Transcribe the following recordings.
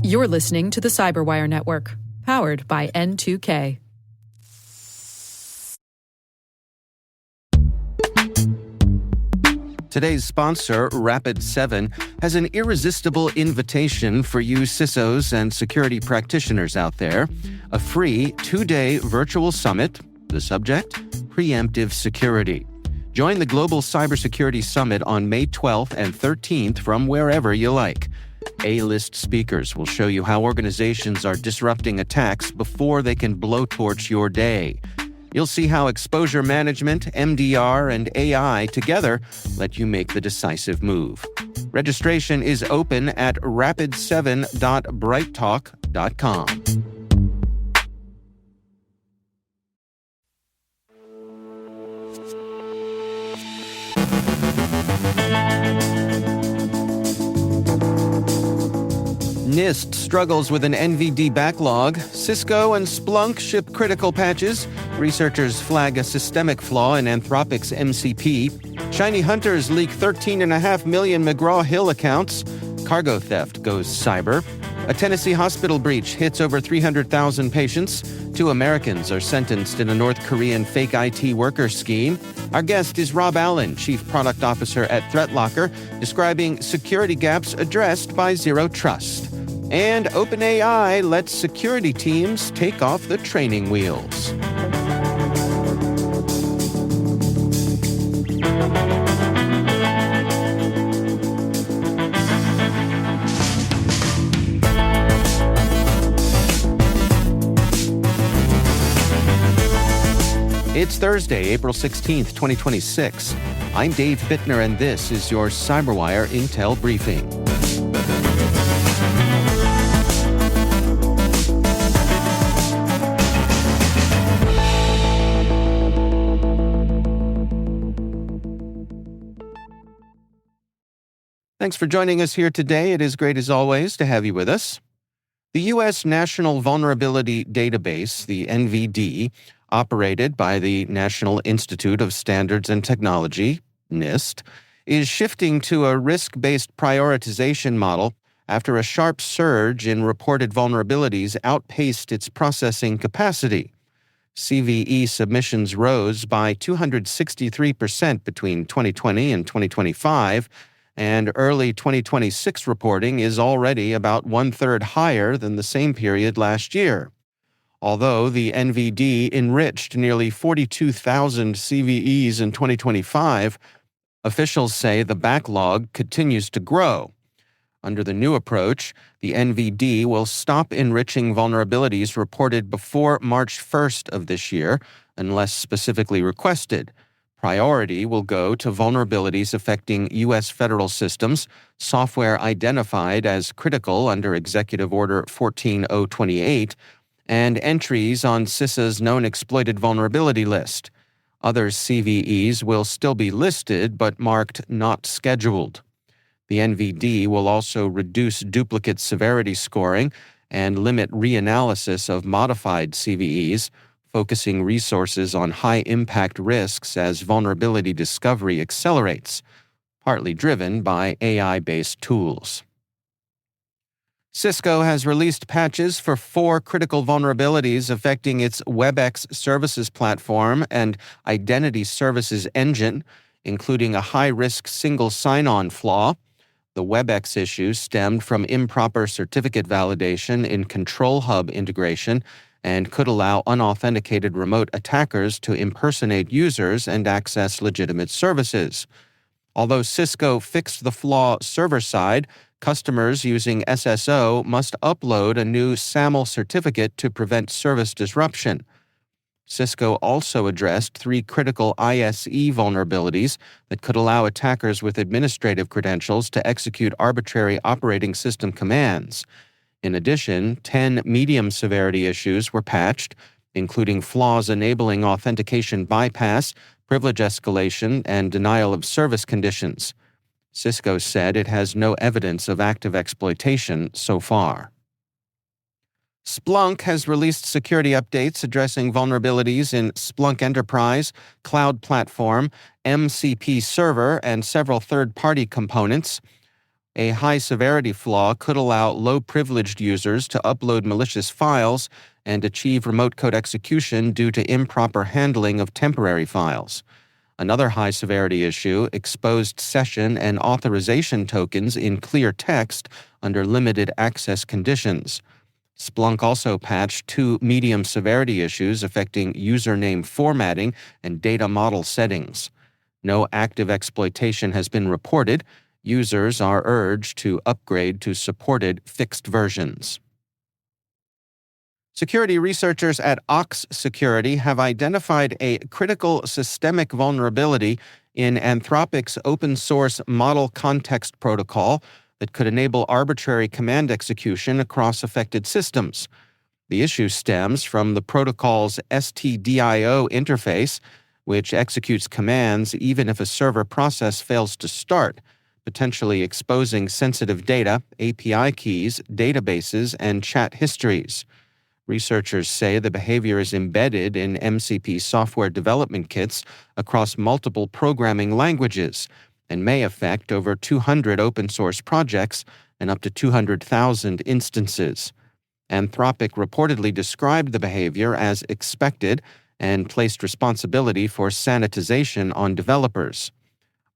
You're listening to the CyberWire Network, powered by N2K. Today's sponsor, Rapid7, has an irresistible invitation for you CISOs and security practitioners out there. A free 2-day virtual summit. The subject? Preemptive security. Join the Global Cybersecurity Summit on May 12th and 13th from wherever you like. A-list speakers will show you how organizations are disrupting attacks before they can blowtorch your day. You'll see how exposure management, MDR, and AI together let you make the decisive move. Registration is open at rapid7.brighttalk.com. NIST struggles with an NVD backlog. Cisco and Splunk ship critical patches. Researchers flag a systemic flaw in Anthropic's MCP. ShinyHunters leak 13.5 million McGraw Hill accounts. Cargo theft goes cyber. A Tennessee hospital breach hits over 300,000 patients. 2 Americans are sentenced in a North Korean fake IT worker scheme. Our guest is Rob Allen, Chief Product Officer at ThreatLocker, describing security gaps addressed by Zero Trust. And OpenAI lets security teams take off the training wheels. It's Thursday, April 16th, 2026. I'm Dave Bittner, and this is your CyberWire Intel Briefing. Thanks for joining us here today. It is great, as always, to have you with us. The U.S. National Vulnerability Database, the NVD, operated by the National Institute of Standards and Technology, NIST, is shifting to a risk-based prioritization model after a sharp surge in reported vulnerabilities outpaced its processing capacity. CVE submissions rose by 263% between 2020 and 2025, and early 2026 reporting is already about 1/3 higher than the same period last year. Although the NVD enriched nearly 42,000 CVEs in 2025, officials say the backlog continues to grow. Under the new approach, the NVD will stop enriching vulnerabilities reported before March 1st of this year, unless specifically requested. Priority will go to vulnerabilities affecting U.S. federal systems, software identified as critical under Executive Order 14028, and entries on CISA's known exploited vulnerability list. Other CVEs will still be listed but marked not scheduled. The NVD will also reduce duplicate severity scoring and limit reanalysis of modified CVEs, focusing resources on high-impact risks as vulnerability discovery accelerates, partly driven by AI-based tools. Cisco has released patches for 4 critical vulnerabilities affecting its WebEx services platform and identity services engine, including a high-risk single sign-on flaw. The WebEx issue stemmed from improper certificate validation in Control Hub integration and could allow unauthenticated remote attackers to impersonate users and access legitimate services. Although Cisco fixed the flaw server-side, customers using SSO must upload a new SAML certificate to prevent service disruption. Cisco also addressed 3 critical ISE vulnerabilities that could allow attackers with administrative credentials to execute arbitrary operating system commands. In addition, 10 medium-severity issues were patched, including flaws enabling authentication bypass, privilege escalation, and denial of service conditions. Cisco said it has no evidence of active exploitation so far. Splunk has released security updates addressing vulnerabilities in Splunk Enterprise, Cloud Platform, MCP Server, and several third-party components. A high-severity flaw could allow low-privileged users to upload malicious files and achieve remote code execution due to improper handling of temporary files. Another high-severity issue exposed session and authorization tokens in clear text under limited access conditions. Splunk also patched two medium-severity issues affecting username formatting and data model settings. No active exploitation has been reported. Users are urged to upgrade to supported fixed versions. Security researchers at Ox Security have identified a critical systemic vulnerability in Anthropic's open-source model context protocol that could enable arbitrary command execution across affected systems. The issue stems from the protocol's stdio interface, which executes commands even if a server process fails to start, potentially exposing sensitive data, API keys, databases, and chat histories. Researchers say the behavior is embedded in MCP software development kits across multiple programming languages and may affect over 200 open-source projects and up to 200,000 instances. Anthropic reportedly described the behavior as expected and placed responsibility for sanitization on developers.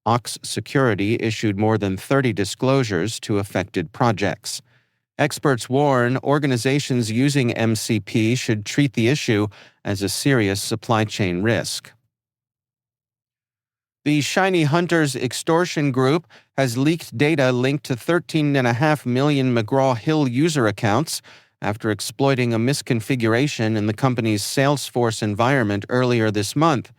Ox Security issued more than 30 disclosures to affected projects. Experts warn organizations using MCP should treat the issue as a serious supply chain risk. The ShinyHunters extortion group has leaked data linked to 13.5 million McGraw Hill user accounts after exploiting a misconfiguration in the company's Salesforce environment earlier this month.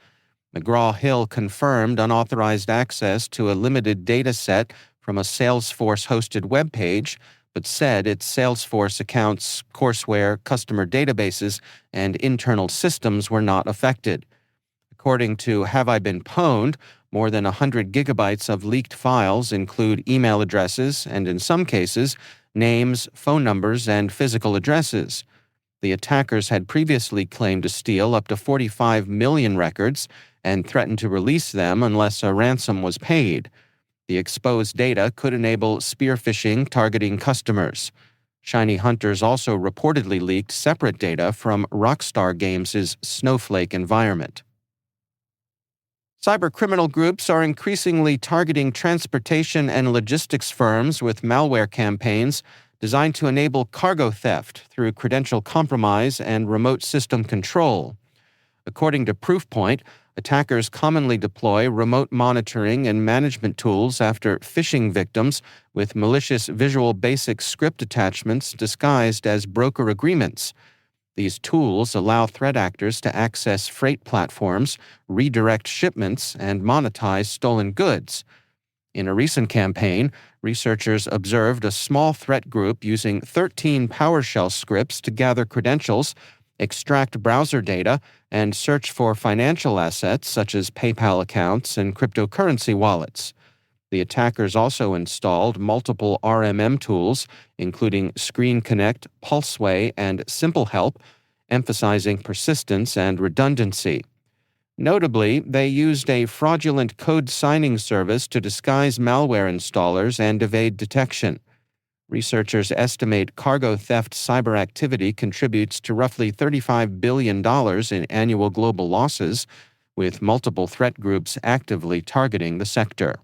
McGraw Hill confirmed unauthorized access to a limited data set from a Salesforce-hosted web page, but said its Salesforce accounts, courseware, customer databases, and internal systems were not affected. According to Have I Been Pwned, more than 100 gigabytes of leaked files include email addresses and, in some cases, names, phone numbers, and physical addresses. The attackers had previously claimed to steal up to 45 million records and threatened to release them unless a ransom was paid. The exposed data could enable spear phishing targeting customers. ShinyHunters also reportedly leaked separate data from Rockstar Games' Snowflake environment. Cybercriminal groups are increasingly targeting transportation and logistics firms with malware campaigns designed to enable cargo theft through credential compromise and remote system control. According to Proofpoint, attackers commonly deploy remote monitoring and management tools after phishing victims with malicious Visual Basic script attachments disguised as broker agreements. These tools allow threat actors to access freight platforms, redirect shipments, and monetize stolen goods. In a recent campaign, researchers observed a small threat group using 13 PowerShell scripts to gather credentials, extract browser data, and search for financial assets such as PayPal accounts and cryptocurrency wallets. The attackers also installed multiple RMM tools, including Screen Connect, Pulseway, and Simple Help, emphasizing persistence and redundancy. Notably, they used a fraudulent code signing service to disguise malware installers and evade detection. Researchers estimate cargo theft cyber activity contributes to roughly $35 billion in annual global losses, with multiple threat groups actively targeting the sector.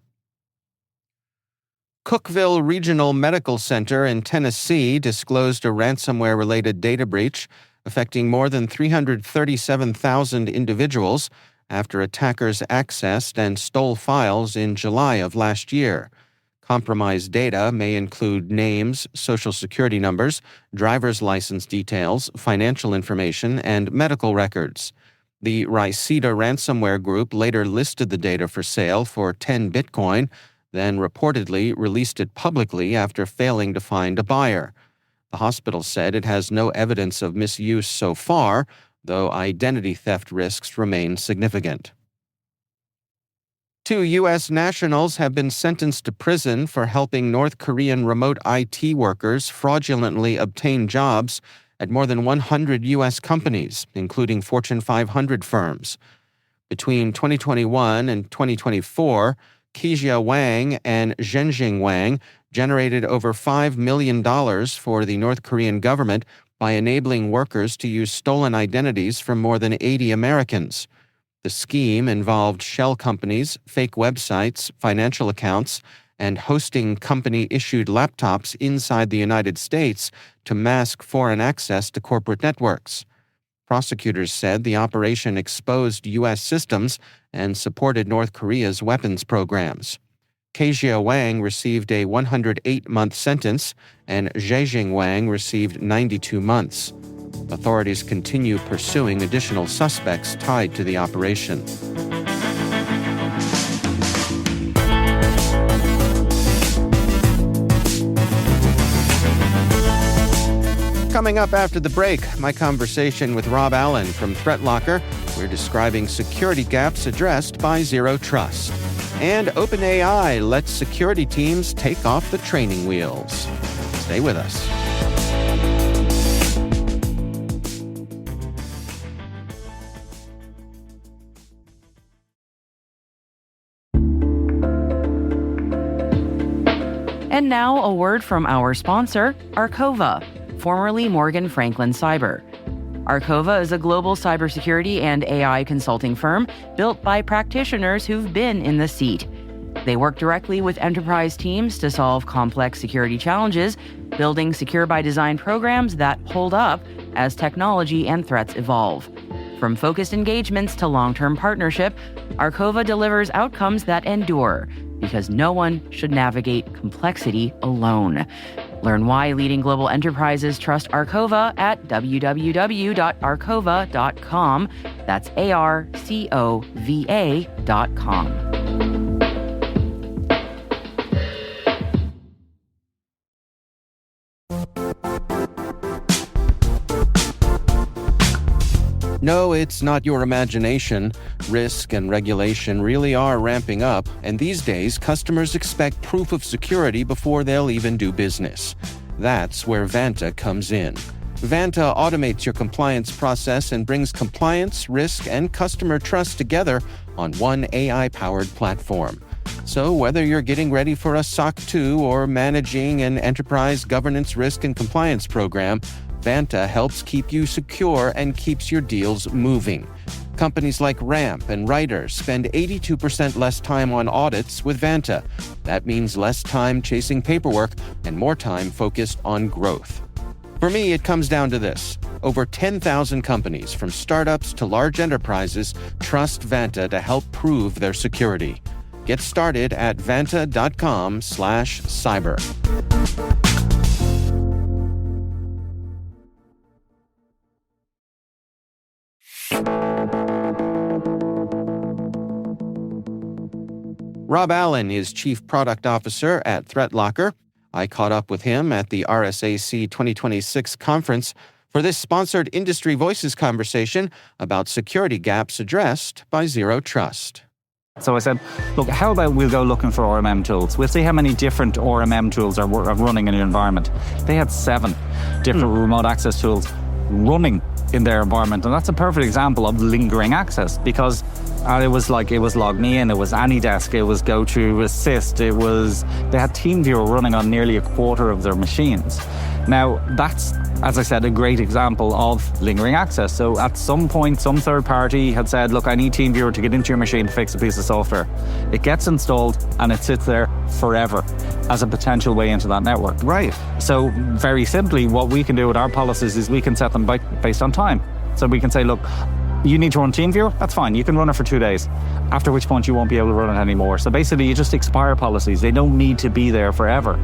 Cookeville Regional Medical Center in Tennessee disclosed a ransomware-related data breach affecting more than 337,000 individuals after attackers accessed and stole files in July of last year. Compromised data may include names, social security numbers, driver's license details, financial information, and medical records. The Riceta ransomware group later listed the data for sale for 10 Bitcoin, then reportedly released it publicly after failing to find a buyer. The hospital said it has no evidence of misuse so far, though identity theft risks remain significant. 2 U.S. nationals have been sentenced to prison for helping North Korean remote IT workers fraudulently obtain jobs at more than 100 U.S. companies, including Fortune 500 firms. Between 2021 and 2024, Kezia Wang and Zhenjing Wang generated over $5 million for the North Korean government by enabling workers to use stolen identities from more than 80 Americans. The scheme involved shell companies, fake websites, financial accounts, and hosting company-issued laptops inside the United States to mask foreign access to corporate networks. Prosecutors said the operation exposed U.S. systems and supported North Korea's weapons programs. Kezia Wang received a 108-month sentence, and Zhenjing Wang received 92 months. Authorities continue pursuing additional suspects tied to the operation. Coming up after the break, my conversation with Rob Allen from ThreatLocker. We're describing security gaps addressed by Zero Trust. And OpenAI lets security teams take off the training wheels. Stay with us. And now a word from our sponsor, Arkova, formerly Morgan Franklin Cyber. Arkova is a global cybersecurity and AI consulting firm built by practitioners who've been in the seat. They work directly with enterprise teams to solve complex security challenges, building secure-by-design programs that hold up as technology and threats evolve. From focused engagements to long-term partnership, Arkova delivers outcomes that endure, because no one should navigate complexity alone. Learn why leading global enterprises trust Arkova at www.arkova.com. That's ARCOVA.com. No, it's not your imagination. Risk and regulation really are ramping up, and these days, customers expect proof of security before they'll even do business. That's where Vanta comes in. Vanta automates your compliance process and brings compliance, risk, and customer trust together on one AI-powered platform. So whether you're getting ready for a SOC 2 or managing an enterprise governance risk and compliance program, Vanta helps keep you secure and keeps your deals moving. Companies like Ramp and Ryder spend 82% less time on audits with Vanta. That means less time chasing paperwork and more time focused on growth. For me, it comes down to this. Over 10,000 companies, from startups to large enterprises, trust Vanta to help prove their security. Get started at vanta.com/cyber. Rob Allen is Chief Product Officer at ThreatLocker. I caught up with him at the RSAC 2026 conference for this sponsored Industry Voices conversation about security gaps addressed by Zero Trust. So I said, look, how about we'll go looking for RMM tools? We'll see how many different RMM tools are running in your environment. They had 7 different remote access tools running in their environment. And that's a perfect example of lingering access, because it was Log Me In, it was AnyDesk, it was GoToAssist, they had TeamViewer running on nearly a quarter of their machines. Now, that's, as I said, a great example of lingering access. So at some point, some third party had said, look, I need TeamViewer to get into your machine to fix a piece of software. It gets installed and it sits there forever as a potential way into that network. Right. So very simply, what we can do with our policies is we can set them based on time. So we can say, look, you need to run TeamViewer? That's fine. You can run it for 2 days, after which point you won't be able to run it anymore. So basically, you just expire policies. They don't need to be there forever.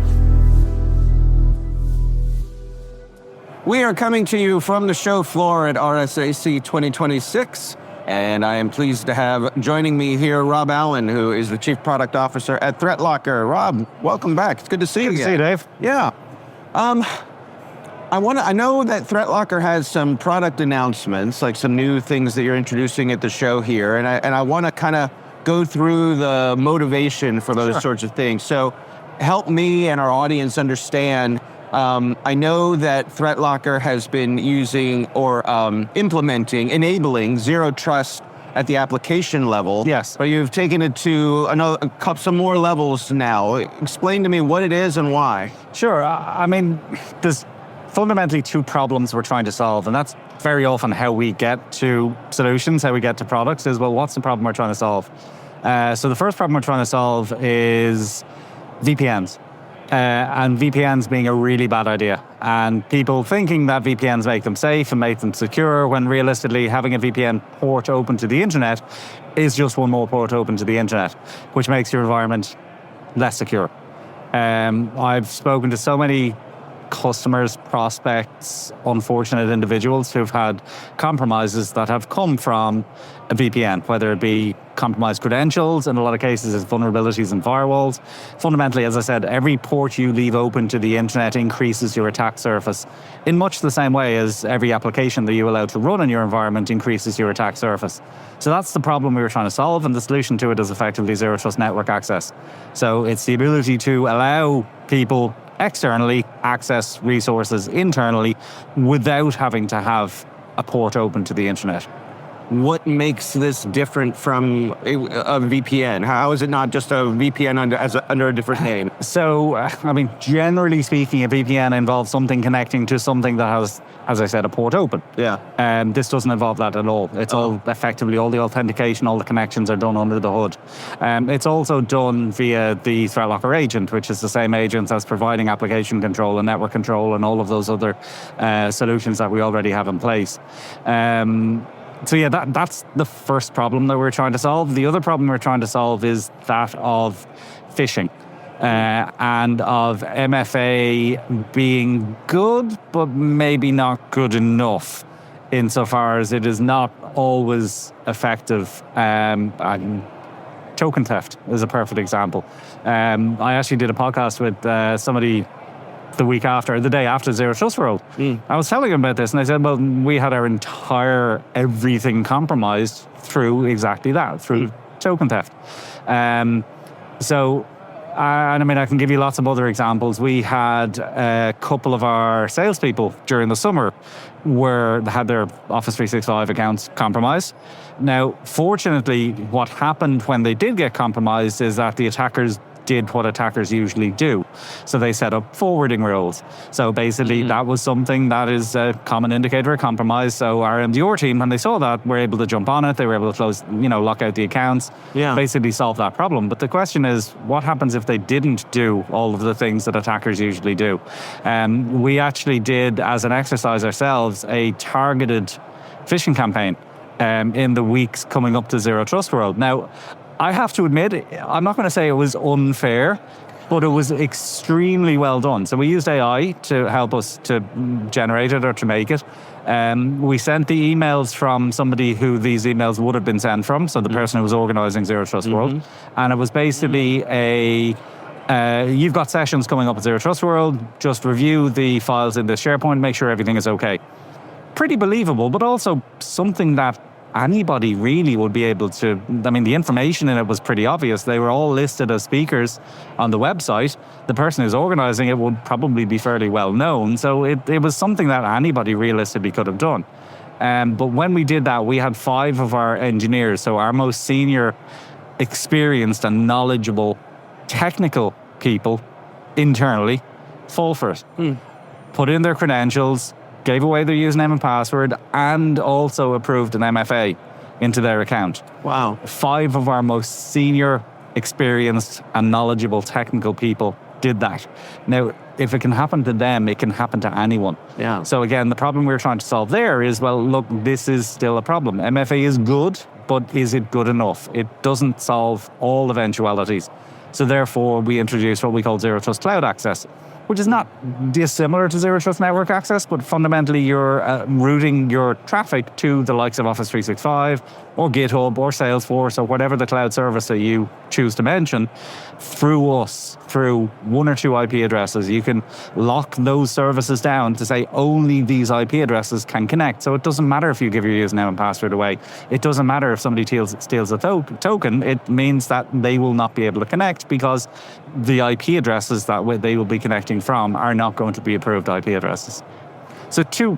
We are coming to you from the show floor at RSAC 2026, and I am pleased to have joining me here Rob Allen, who is the Chief Product Officer at ThreatLocker. Rob, welcome back. It's good to see you again. Good to see you, Dave. Yeah. I know that ThreatLocker has some product announcements, like some new things that you're introducing at the show here, and I want to kind of go through the motivation for those sorts of things. So help me and our audience understand. I know that ThreatLocker has been using or enabling Zero Trust at the application level. Yes. But you've taken it to some more levels now. Explain to me what it is and why. Sure. I mean, there's fundamentally two problems we're trying to solve, and that's very often how we get to solutions, how we get to products is, well, what's the problem we're trying to solve? So the first problem we're trying to solve is VPNs. And VPNs being a really bad idea. And people thinking that VPNs make them safe and make them secure, when realistically having a VPN port open to the internet is just one more port open to the internet, which makes your environment less secure. I've spoken to so many customers, prospects, unfortunate individuals who've had compromises that have come from a VPN, whether it be compromised credentials, in a lot of cases it's vulnerabilities in firewalls. Fundamentally, as I said, every port you leave open to the internet increases your attack surface in much the same way as every application that you allow to run in your environment increases your attack surface. So that's the problem we were trying to solve, and the solution to it is effectively zero trust network access. So it's the ability to allow people externally access resources internally without having to have a port open to the internet. What makes this different from a VPN? How is it not just a VPN under a different name? So, I mean, generally speaking, a VPN involves something connecting to something that has, as I said, a port open. Yeah. This doesn't involve that at all. It's all effectively, all the authentication, all the connections are done under the hood. It's also done via the ThreatLocker agent, which is the same agent that's providing application control and network control and all of those other solutions that we already have in place. So yeah, that's the first problem that we're trying to solve. The other problem we're trying to solve is that of phishing and of MFA being good, but maybe not good enough insofar as it is not always effective. Token theft is a perfect example. I actually did a podcast with somebody the day after Zero Trust World. I was telling him about this and I said, well, we had our entire everything compromised through exactly that, through token theft. And I mean, I can give you lots of other examples. We had a couple of our salespeople during the summer had their Office 365 accounts compromised. Now, fortunately, what happened when they did get compromised is that the attackers did what attackers usually do. So they set up forwarding rules. So basically that was something that is a common indicator of compromise. So our MDR team, when they saw that, were able to jump on it. They were able to close, lock out the accounts, basically solve that problem. But the question is, what happens if they didn't do all of the things that attackers usually do? We actually did, as an exercise ourselves, a targeted phishing campaign in the weeks coming up to Zero Trust World. Now, I have to admit, I'm not going to say it was unfair, but it was extremely well done. So we used AI to help us to generate it or to make it. We sent the emails from somebody who these emails would have been sent from, so the person who was organizing Zero Trust World. And it was basically you've got sessions coming up at Zero Trust World, just review the files in this SharePoint, make sure everything is okay. Pretty believable, but also something that anybody really would be able to. I mean, the information in it was pretty obvious. They were all listed as speakers on the website. The person who's organizing it would probably be fairly well known. So it was something that anybody realistically could have done. But when we did that, we had 5 of our engineers, so our most senior, experienced and knowledgeable technical people internally, fall for it. Put in their credentials, gave away their username and password, and also approved an MFA into their account. Wow. 5 of our most senior, experienced, and knowledgeable technical people did that. Now, if it can happen to them, it can happen to anyone. Yeah. So again, the problem we're trying to solve there is, well, look, this is still a problem. MFA is good, but is it good enough? It doesn't solve all eventualities. So therefore, we introduced what we call Zero Trust Cloud Access, which is not dissimilar to Zero Trust Network Access, but fundamentally you're routing your traffic to the likes of Office 365 or GitHub or Salesforce or whatever the cloud service that you choose to mention through us, through 1 or 2 IP addresses. You can lock those services down to say only these IP addresses can connect. So it doesn't matter if you give your username and password away. It doesn't matter if somebody steals a token. It means that they will not be able to connect because the IP addresses that they will be connecting from are not going to be approved IP addresses. So two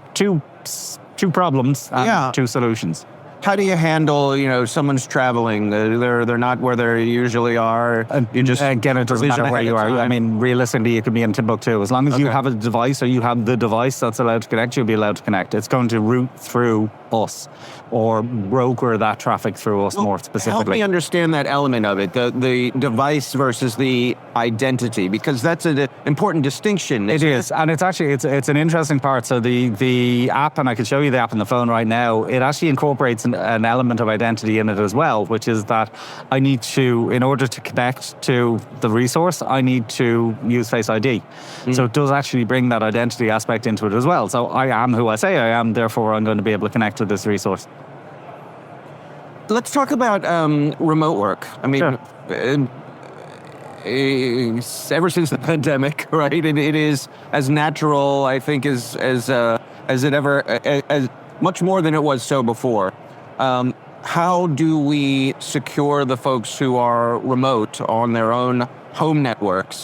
problems and 2 solutions. How do you handle, someone's traveling, they're not where they usually are, you just... Again, it doesn't matter where you are. I mean, realistically, you could be in Timbuktu. As long as you have a device or you have the device that's allowed to connect, you'll be allowed to connect. It's going to route through us or broker that traffic through us more specifically. Help me understand that element of it, the device versus the identity, because that's an important distinction. It is, and it's actually, it's an interesting part. So the app, and I can show you the app on the phone right now, it actually incorporates an element of identity in it as well, which is that I need to, in order to connect to the resource, I need to use Face ID. So it does actually bring that identity aspect into it as well. So I am who I say I am, therefore I'm going to be able to connect to this resource. Let's talk about remote work. I mean, Sure. Ever since the pandemic, right? It is as natural, I think, as it ever, as much more than it was so before. How do we secure the folks who are remote on their own home networks?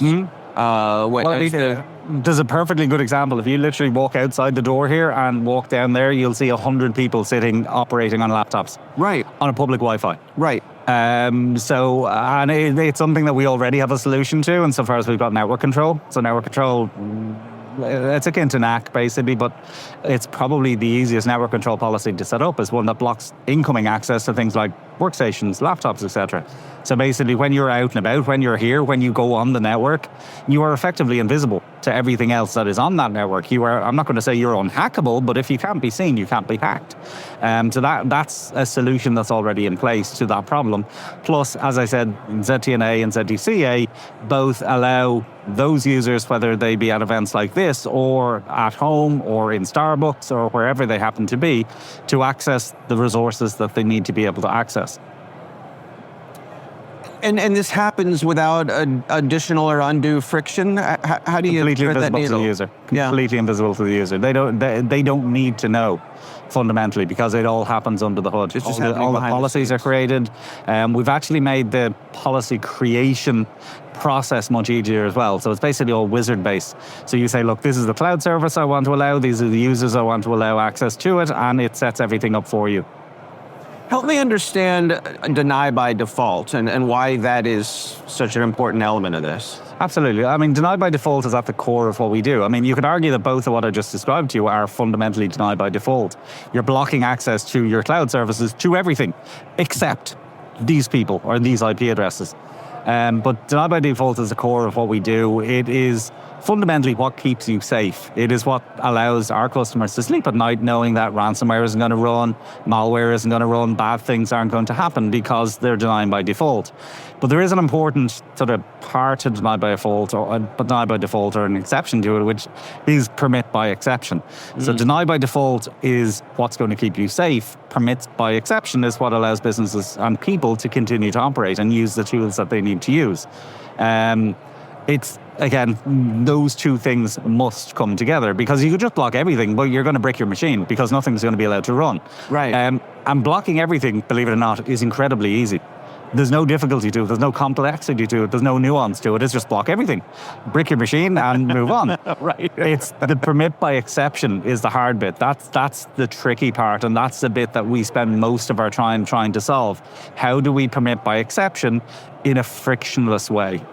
There's a perfectly good example. If you literally walk outside the door here and walk down there, you'll see 100 people sitting, operating on laptops. Right. On a public Wi-Fi. Right. And it's something that we already have a solution to, insofar as we've got network control. So network control, it's akin to NAC basically, but it's probably the easiest network control policy to set up, is one that blocks incoming access to things like workstations, laptops, etc. So basically, when you're out and about, when you're here, when you go on the network, you are effectively invisible to everything else that is on that network. I'm not going to say you're unhackable, but if you can't be seen, you can't be hacked. So that's a solution that's already in place to that problem. Plus, as I said, ZTNA and ZTCA both allow those users, whether they be at events like this or at home or in Starbucks or wherever they happen to be, to access the resources that they need to be able to access. And this happens without additional or undue friction. How do you completely thread that invisible to the needle? user? Yeah. Completely invisible to the user. They don't need to know, fundamentally, because it all happens under the hood. It's just all happening the behind the policies are created. We've actually made the policy creation process much easier as well. So it's basically all wizard based. So you say, look, this is the cloud service I want to allow. These are the users I want to allow access to it, and it sets everything up for you. Help me understand deny by default and why that is such an important element of this. Absolutely. I mean, deny by default is at the core of what we do. I mean, you could argue that both of what I just described to you are fundamentally deny by default. You're blocking access to your cloud services to everything except these people or these IP addresses. But deny by default is the core of what we do. It is fundamentally what keeps you safe. It is what allows our customers to sleep at night knowing that ransomware isn't going to run, malware isn't going to run, bad things aren't going to happen because they're denying by default. But there is an important sort of part to deny by default, or an exception to it, which is permit by exception. So deny by default is what's going to keep you safe. Permit by exception is what allows businesses and people to continue to operate and use the tools that they need to use. It's, again, those two things must come together, because you could just block everything, but you're going to brick your machine because nothing's going to be allowed to run. Right. And blocking everything, believe it or not, is incredibly easy. There's no difficulty to it. There's no complexity to it. There's no nuance to it. It's just block everything. Brick your machine and move on. Right. It's the permit by exception is the hard bit. That's the tricky part, and that's the bit that we spend most of our time trying to solve. How do we permit by exception in a frictionless way?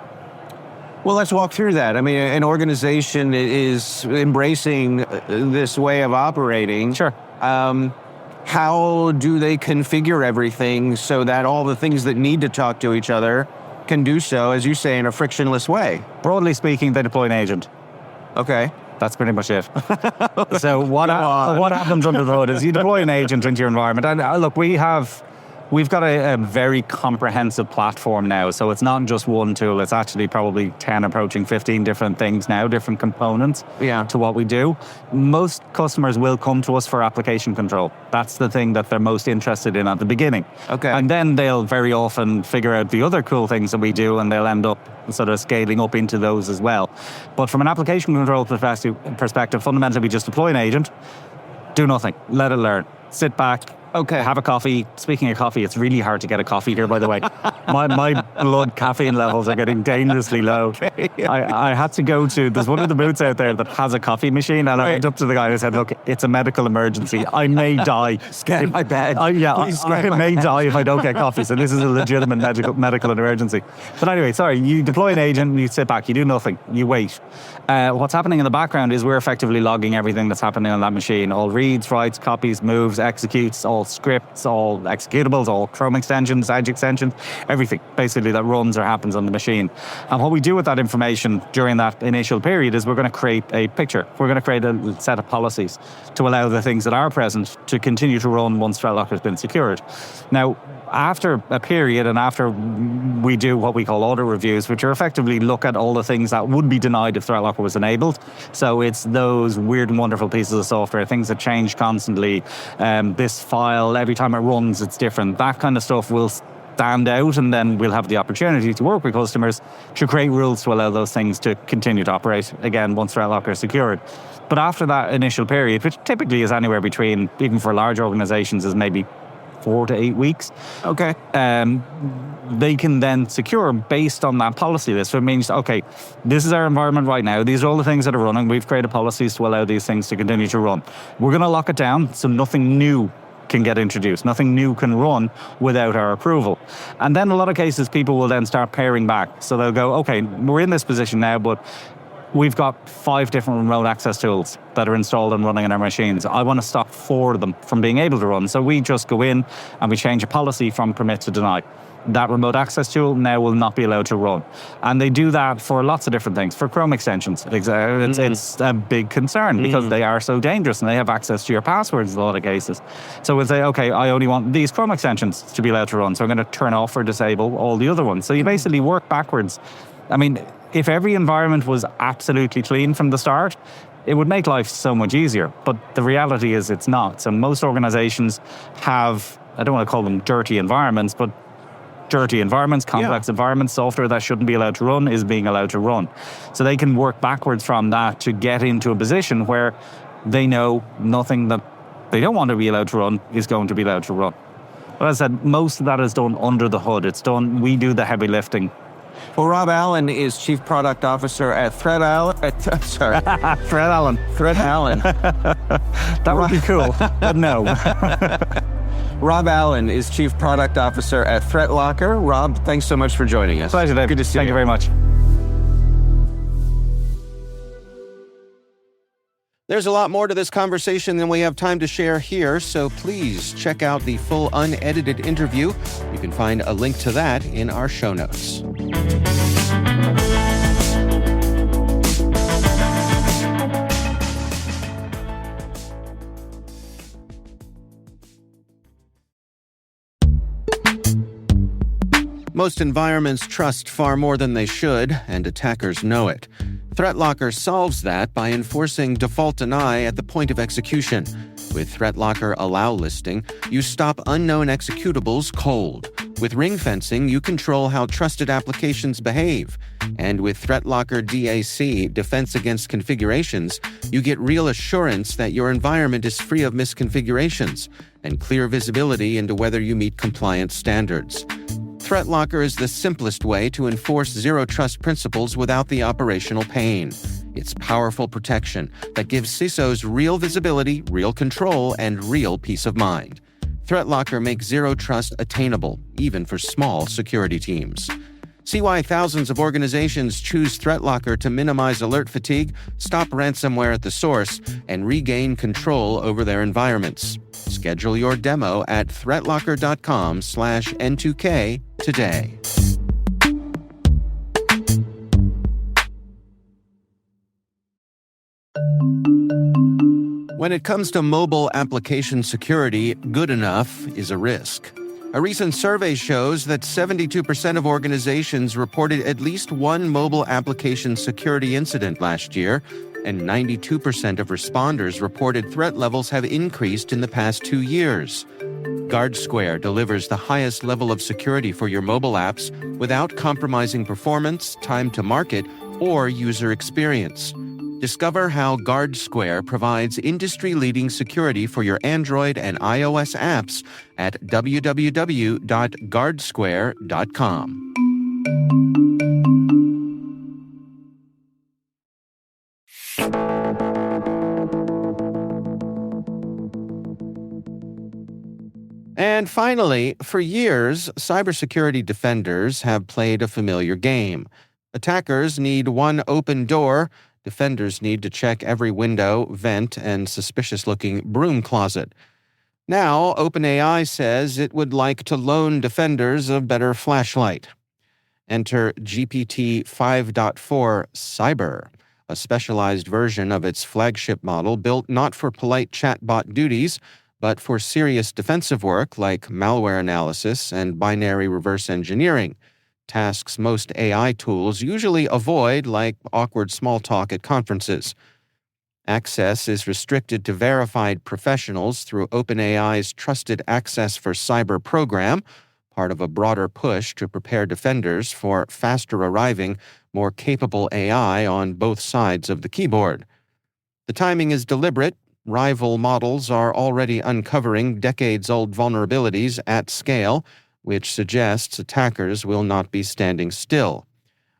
Well, let's walk through that. I mean, an organization is embracing this way of operating. Sure. How do they configure everything so that all the things that need to talk to each other can do so, as you say, in a frictionless way? Broadly speaking, they deploy an agent. Okay. That's pretty much it. So what happens under the hood is you deploy an agent into your environment. And look, we've got a very comprehensive platform now. So it's not just one tool. It's actually probably 10, approaching 15 different things now, different components to what we do. Most customers will come to us for application control. That's the thing that they're most interested in at the beginning. Okay. And then they'll very often figure out the other cool things that we do, and they'll end up sort of scaling up into those as well. But from an application control perspective, fundamentally we just deploy an agent, do nothing, let it learn. Sit back, Okay. Have a coffee. Speaking of coffee, it's really hard to get a coffee here, by the way. My blood caffeine levels are getting dangerously low. Okay, yeah. I had to go to, there's one of the booths out there that has a coffee machine, and I went up to the guy and said, look, it's a medical emergency. I may die. Scan my bag. I may die if I don't get coffee. So this is a legitimate medical emergency. But anyway, sorry, you deploy an agent, you sit back, you do nothing, you wait. What's happening in the background is we're effectively logging everything that's happening on that machine. All reads, writes, copies, moves, executes, all scripts, all executables, all Chrome extensions, Edge extensions, everything basically that runs or happens on the machine. And what we do with that information during that initial period is we're going to create a picture. We're going to create a set of policies to allow the things that are present to continue to run once ThreatLocker has been secured. Now, after a period and after we do what we call audit reviews, which are effectively look at all the things that would be denied if ThreatLocker was enabled. So it's those weird and wonderful pieces of software, things that change constantly. This file, every time it runs, it's different. That kind of stuff will stand out, and then we'll have the opportunity to work with customers to create rules to allow those things to continue to operate, again, once ThreatLocker is secured. But after that initial period, which typically is anywhere between, even for large organizations, is maybe 4 to 8 weeks. Okay. They can then secure based on that policy list. So it means, okay, this is our environment right now. These are all the things that are running. We've created policies to allow these things to continue to run. We're going to lock it down so nothing new can get introduced. Nothing new can run without our approval. And then in a lot of cases, people will then start paring back. So they'll go, okay, we're in this position now, but we've got 5 different remote access tools that are installed and running in our machines. I want to stop 4 of them from being able to run. So we just go in and we change a policy from permit to deny. That remote access tool now will not be allowed to run. And they do that for lots of different things. For Chrome extensions, it's a big concern because they are so dangerous and they have access to your passwords in a lot of cases. So we'll say, okay, I only want these Chrome extensions to be allowed to run. So I'm going to turn off or disable all the other ones. So you basically work backwards. I mean, if every environment was absolutely clean from the start, it would make life so much easier. But the reality is it's not. So most organizations have, I don't want to call them dirty environments, but dirty environments, complex environments, software that shouldn't be allowed to run is being allowed to run. So they can work backwards from that to get into a position where they know nothing that they don't want to be allowed to run is going to be allowed to run. But as I said, most of that is done under the hood. It's done, we do the heavy lifting. Well, Rob Allen is Chief Product Officer at ThreatLocker. That would be cool, but no. Rob Allen is Chief Product Officer at ThreatLocker. Rob, thanks so much for joining us. Pleasure, Dave. Good to see you. Thank you very much. There's a lot more to this conversation than we have time to share here, so please check out the full unedited interview. You can find a link to that in our show notes. Most environments trust far more than they should, and attackers know it. ThreatLocker solves that by enforcing default deny at the point of execution. With ThreatLocker Allow listing, you stop unknown executables cold. With ring fencing, you control how trusted applications behave. And with ThreatLocker DAC, Defense Against Configurations, you get real assurance that your environment is free of misconfigurations and clear visibility into whether you meet compliance standards. ThreatLocker is the simplest way to enforce zero-trust principles without the operational pain. It's powerful protection that gives CISOs real visibility, real control, and real peace of mind. ThreatLocker makes zero-trust attainable, even for small security teams. See why thousands of organizations choose ThreatLocker to minimize alert fatigue, stop ransomware at the source, and regain control over their environments. Schedule your demo at threatlocker.com/N2K today. When it comes to mobile application security, good enough is a risk. A recent survey shows that 72% of organizations reported at least one mobile application security incident last year, and 92% of responders reported threat levels have increased in the past 2 years. Guardsquare delivers the highest level of security for your mobile apps without compromising performance, time to market, or user experience. Discover how Guardsquare provides industry-leading security for your Android and iOS apps at www.guardsquare.com. And finally, for years, cybersecurity defenders have played a familiar game. Attackers need one open door. Defenders need to check every window, vent, and suspicious-looking broom closet. Now, OpenAI says it would like to loan defenders a better flashlight. Enter GPT 5.4 Cyber, a specialized version of its flagship model built not for polite chatbot duties, but for serious defensive work like malware analysis and binary reverse engineering, tasks most AI tools usually avoid, like awkward small talk at conferences. Access is restricted to verified professionals through OpenAI's Trusted Access for Cyber program, part of a broader push to prepare defenders for faster arriving, more capable AI on both sides of the keyboard. The timing is deliberate. Rival models are already uncovering decades-old vulnerabilities at scale, which suggests attackers will not be standing still.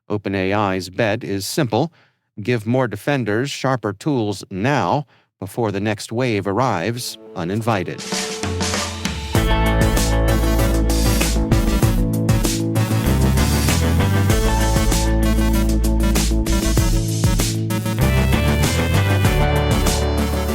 OpenAI's bet is simple: give more defenders sharper tools now before the next wave arrives uninvited.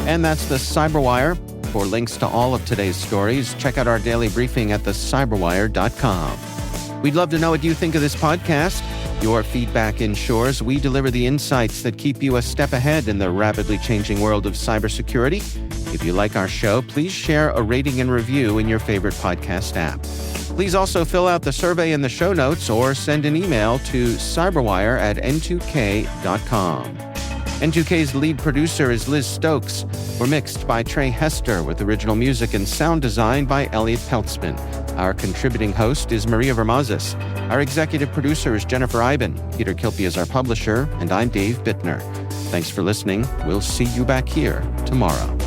And that's the CyberWire. For links to all of today's stories, check out our daily briefing at thecyberwire.com. We'd love to know what you think of this podcast. Your feedback ensures we deliver the insights that keep you a step ahead in the rapidly changing world of cybersecurity. If you like our show, please share a rating and review in your favorite podcast app. Please also fill out the survey in the show notes or send an email to cyberwire@n2k.com. N2K's lead producer is Liz Stokes. We're mixed by Trey Hester with original music and sound design by Elliot Peltzman. Our contributing host is Maria Vermazis. Our executive producer is Jennifer Eiben. Peter Kilpie is our publisher, and I'm Dave Bittner. Thanks for listening. We'll see you back here tomorrow.